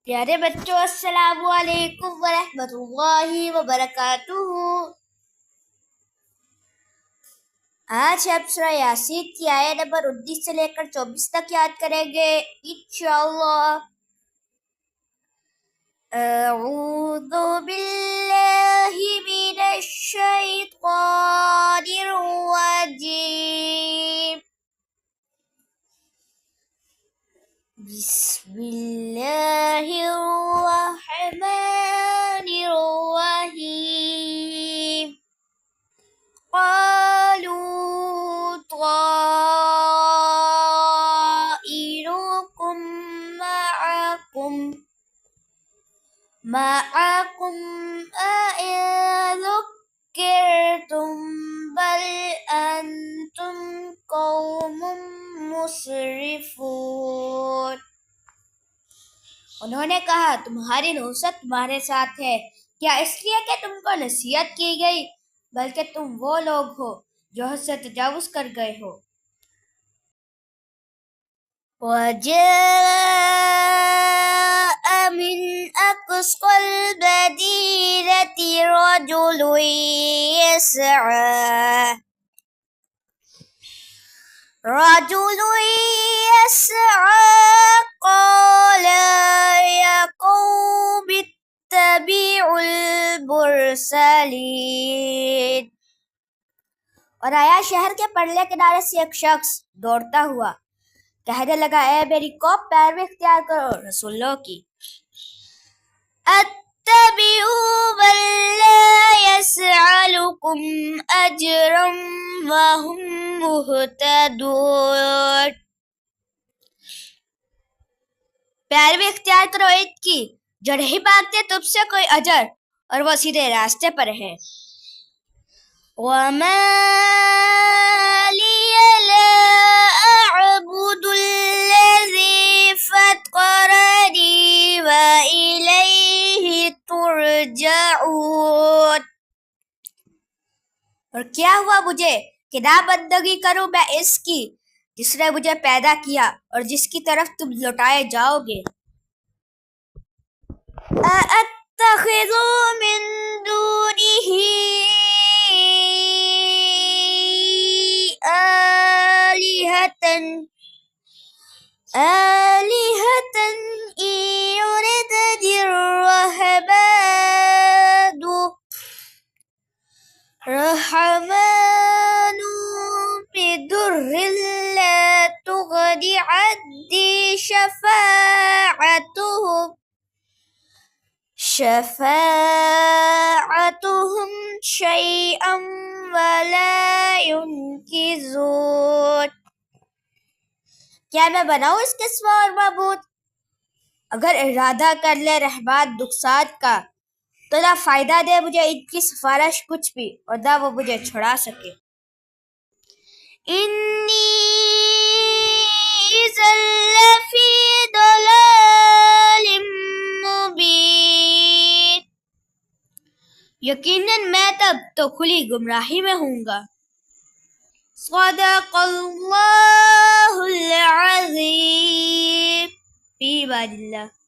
پیارے بچوں، السلام علیکم ورحمۃ اللہ وبرکاتہ۔ آج ہم سورہ یاسین کی آیت نمبر 19 سے لے کر 24 تک یاد کریں گے انشاءاللہ۔ اعوذ باللہ من الشیطان الرجیم، بسم اللہ الرحمن الرحیم۔ قالوا طائركم معكم أئن ذكرتم بل أنتم قوم مسرفون۔ انہوں نے کہا، تمہاری نحوست تمہارے ساتھ ہے، کیا اس لیے کہ تم کو نصیحت کی گئی؟ بلکہ تم وہ لوگ ہو جو حد سے تجاوز کر گئے ہو۔ وَجَاءَ مِنْ أَقْصَى الْمَدِينَةِ رَجُلٌ يَسْعَىٰ قَالَ يَا قَوْمِ اتَّبِعُوا الْمُرْسَلِينَ۔ اور آیا شہر کے پرلے کنارے سے ایک شخص دوڑتا ہوا، کہنے لگا، اے میری قوم، پیروی اختیار کرو رسولوں کی۔ اتبعوا من لا يسألكم اجرا وهم مهتدون۔ پیروی اختیار کرو ان کی جو نہیں مانگتے تم سے کوئی اجر اور وہ سیدھے راستے پر ہے۔ وَمَا لِيَ لَا أَعْبُدُ الَّذِي فَطَرَنِي وَإِلَيْهِ تُرْجَعُونَ۔ اور کیا ہوا مجھے کہ نہ بندگی کروں میں اس کی جس نے مجھے پیدا کیا اور جس کی طرف تم لوٹائے جاؤ گے۔ أَأَتَّخِذُ مِن دُونِهِ آلِهَةً إِن يُرِدْنِ الرَّحْمَنُ بِضُرٍّ لَّا تُغْنِ عَنِّي شَفَاعَتُهُمْ شَيْئًا وَلَا يُنقِذُونَ۔ کیا میں بناؤں اس کے سوا اور معبود؟ اگر ارادہ کر لے رحمان نقصان کا تو نہ فائدہ دے مجھے ان کی سفارش کچھ بھی، اور نہ وہ مجھے چھڑا سکے۔ انی اذا لفی ضلال مبین۔ یقیناً میں تب تو کھلی گمراہی میں ہوں گا۔ صدق اللہ العظیم۔ فی امان اللہ۔